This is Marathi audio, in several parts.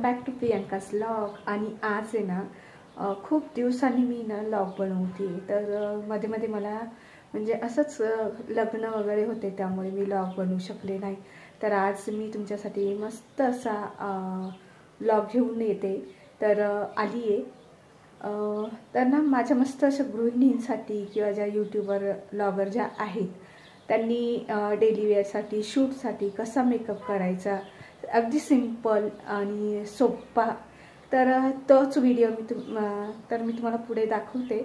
Back to Priyanka's vlog. आणि आज आहे ना खूप दिवसांनी मी ना व्लॉग बनवते। तर मध्ये मध्ये मला म्हणजे असंच लग्न वगैरे होते, त्यामुळे मी व्लॉग बनवू शकले नाही। तर आज मी तुमच्यासाठी मस्त असा व्लॉग घेऊन येते। तर आली आहे तर ना माझ्या मस्त अशा गृहिणींसाठी किंवा ज्या यूट्यूबर ब्लॉगर ज्या आहेत त्यांनी डेली वेअरसाठी शूटसाठी कसा मेकअप करायचा, अगदी सिंपल आणि सोपा। तर तोच व्हिडिओ मी तुम्हाला पुढे दाखवते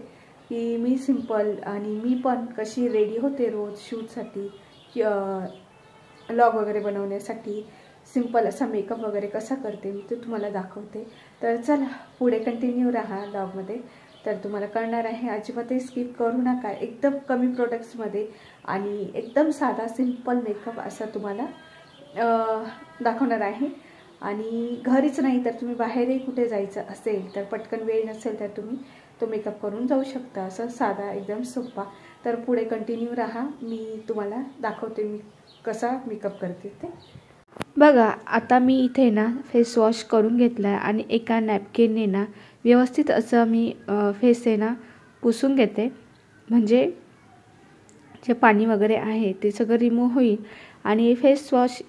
की मी सिंपल आणि मी पण कशी रेडी होते रोज शूटसाठी व्लॉग वगैरे बनवण्यासाठी। सिंपल असा मेकअप वगैरे कसा करते मी ते तुम्हाला दाखवते। तर चला पुढे कंटिन्यू राहा व्लॉगमध्ये, तर तुम्हाला कळणार आहे। अजिबातही स्किप करू नका। एकदम कमी प्रोडक्ट्समध्ये आणि एकदम साधा सिंपल मेकअप असा तुम्हाला दाखवणार आहे। आणि घरीच नाही तर तुम्ही बाहेरही कुठे जायचं असेल तर पटकन वेळ नसेल तर तुम्ही तो मेकअप करून जाऊ शकता, असं साधा एकदम सोपा। तर पुढे कंटिन्यू राहा, मी तुम्हाला दाखवते मी कसा मेकअप करते ते। बघा आता मी इथे ना फेस वॉश करून घेतला आहे आणि एका नॅपकिनने ना व्यवस्थित असं मी फेस आहे ना पुसून घेते, म्हणजे जे पाणी वगैरे आहे ते सगळं रिमूव्ह होईल। आणि फेस वॉश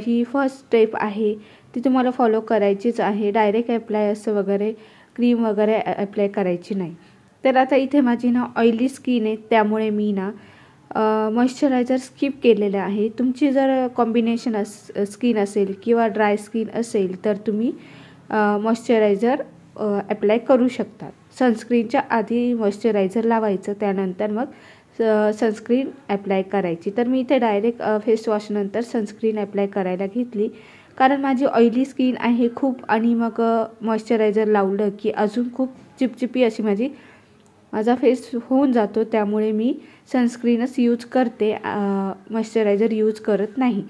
ही फर्स्ट स्टेप आहे, ती तुम्हाला फॉलो करायचीच आहे। डायरेक्ट अप्लाय असं वगैरे क्रीम वगैरे अप्लाय करायची नाही। तर आता इथे माझी ना ऑइली स्किन आहे, त्यामुळे मी ना मॉइश्चरायझर स्किप केलेलं आहे। तुमची जर कॉम्बिनेशन स्किन असेल किंवा ड्राय स्किन असेल तर तुम्ही मॉइश्चरायझर अप्लाय करू शकता। सनस्क्रीनच्या आधी मॉइश्चरायझर लावायचं, त्यानंतर मग सनस्क्रीन अप्लाय करायची। तर मी इथे डायरेक्ट फेस वॉशनंतर सनस्क्रीन अप्लाय करायला घेतली, कारण माझी ऑइली स्किन आहे खूप, आणि मग मॉइश्चरायझर लावलं की अजून खूप चिपचिपी अशी माझा फेस होऊन जातो। त्यामुळे मी सनस्क्रीनच यूज करते, मॉइश्चरायझर यूज करत नाही।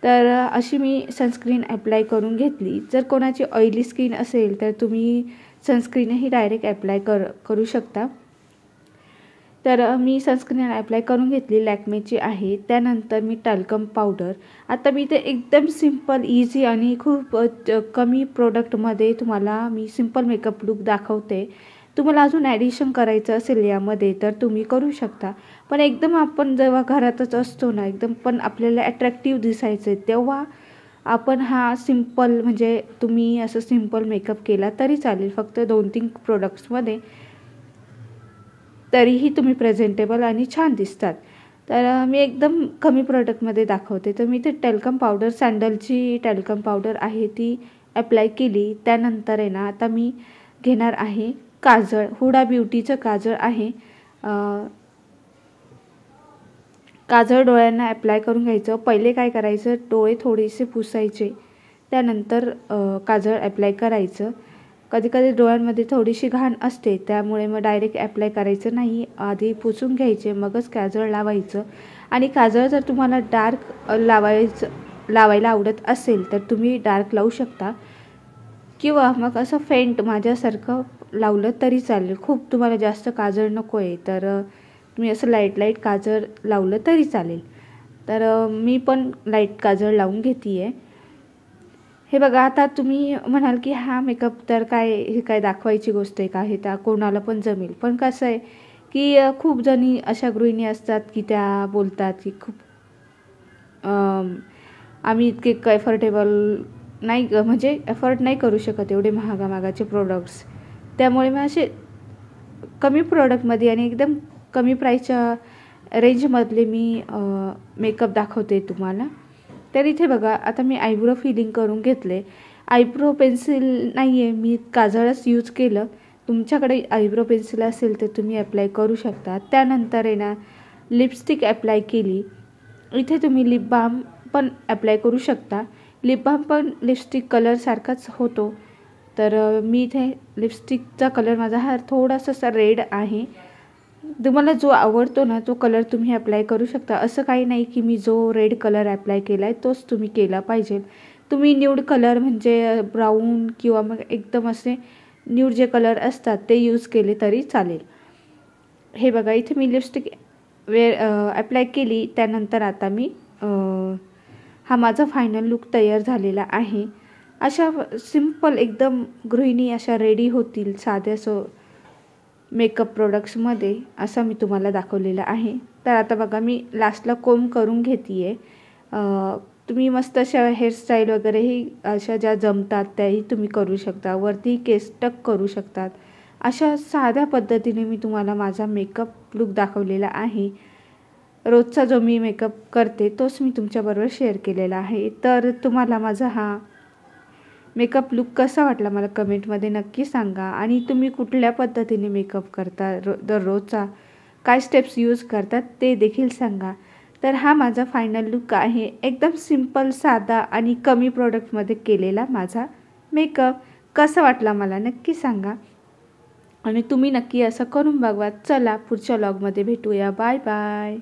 तर अशी मी सनस्क्रीन अप्लाय करून घेतली। जर कोणाची ऑइली स्किन असेल तर तुम्ही सनस्क्रीनही डायरेक्ट अप्लाय करू शकता। तर मी सनस्क्रीन अप्लाय करून घेतली, लॅक्मेची आहे। त्यानंतर मी टॅल्कम पावडर, आता मी ते एकदम सिंपल इझी आणि खूप कमी प्रोडक्टमध्ये तुम्हाला मी सिंपल मेकअप लुक दाखवते। तुम्हाला अजून ॲडिशन करायचं असेल यामध्ये तर तुम्ही करू शकता, पण एकदम आपण जेव्हा घरातच असतो ना, एकदम पण आपल्याला अट्रॅक्टिव्ह दिसायचं आहे तेव्हा आपण हा सिंपल, म्हणजे तुम्ही असं सिंपल मेकअप केला तरी चालेल, फक्त 2-3 प्रोडक्ट्समध्ये, तरीही तुम्ही प्रेझेंटेबल आणि छान दिसतात। तर मी एकदम कमी प्रोडक्टमध्ये दाखवते। तर मी ते टॅल्कम पावडर, सॅन्डलची टॅल्कम पावडर आहे ती अप्लाय केली। त्यानंतर आहे ना आता मी घेणार आहे काजळ, हुडा ब्युटीचं काजळ आहे। काजळ डोळ्यांना अप्लाय करून घ्यायचं। पहिले काय करायचं, डोळे थोडेसे पुसायचे, त्यानंतर काजळ अप्लाय करायचं। कधी कधी डोळ्यांमध्ये थोडीशी घाण असते, त्यामुळे मग डायरेक्ट अप्लाय करायचं नाही, आधी पुसून घ्यायचे मगच काजळ लावायचं। आणि काजळ जर तुम्हाला डार्क लावायला आवडत असेल तर तुम्ही डार्क लावू शकता, किंवा मग असं फेंट माझ्यासारखं लावलं तरी चालेल। खूप तुम्हाला जास्त काजळ नको आहे तर तुम्ही असं लाईट काजळ लावलं तरी चालेल। तर मी पण लाईट काजळ लावून घेते आहे। हे बघा, आता तुम्ही म्हणाल की हा मेकअप तर हे काय दाखवायची गोष्ट आहे का, हे त्या कोणाला पण जमेल। पण कसं आहे की खूप जणी अशा गृहिणी असतात की त्या बोलतात की खूप आम्ही इतके कम्फर्टेबल नाही, म्हणजे एफर्ट नाही करू शकत एवढे महागाचे प्रोडक्ट्स, त्यामुळे मी असे कमी प्रोडक्टमध्ये आणि एकदम कमी प्राईसच्या रेंजमधले मी मेकअप दाखवते तुम्हाला। तर इथे बघा, आता मी आयब्रो फिलिंग करून घेतले। आयब्रो पेन्सिल नाही आहे, मी काजळच यूज केलं। तुमच्याकडे आयब्रो पेन्सिल असेल तर तुम्ही अप्लाय करू शकता। त्यानंतर आहे ना लिपस्टिक अप्लाय केली। इथे तुम्ही लिप बाम पण अप्लाय करू शकता, लिप बाम पण लिपस्टिक कलरसारखाच होतो। तर मी इथे लिपस्टिकचा कलर माझा हा थोडासा रेड आहे, तुम्हाला जो आवडतो ना तो कलर तुम्ही अप्लाय करू शकता। असं काही नाही की मी जो रेड कलर अप्लाय केला आहे तोच तुम्ही केला पाहिजे। तुम्ही न्यूड कलर म्हणजे ब्राऊन किंवा मग एकदम असे न्यूड जे कलर असतात ते यूज केले तरी चालेल। हे बघा, इथे मी लिपस्टिक अप्लाय केली। त्यानंतर आता मी हा माझा फायनल लुक तयार झालेला आहे। अशा सिंपल एकदम गृहिणी अशा रेडी होतील साध्या मेकअप प्रोडक्ट्समध्ये, असं मी तुम्हाला दाखवलेलं आहे. तर आता बघा मी लास्टला कोंब करून घेते आहे. तुम्ही मस्त अशा हेअरस्टाईल वगैरेही अशा ज्या जमतात त्याही तुम्ही करू शकता, वरती केस टक करू शकतात. अशा साध्या पद्धतीने मी तुम्हाला माझा मेकअप लुक दाखवलेला आहे. रोजचा जो मी मेकअप करते तोच मी तुमच्याबरोबर शेअर केलेला आहे. तर तुम्हाला माझा हा मेकअप लुक कसा वाटला मला कमेंटमध्ये नक्की सांगा. आणि तुम्ही कुठल्या पद्धतीने मेकअप करता, दररोजचा काय स्टेप्स यूज करतात ते देखील सांगा. तर हा माझा फायनल लुक आहे, एकदम सिंपल, साधा आणि कमी प्रोडक्टमध्ये केलेला माझा मेकअप. कसा वाटला मला नक्की सांगा आणि तुम्ही नक्की असं करून बघा. चला पुढच्या व्लॉगमध्ये भेटूया. Bye bye.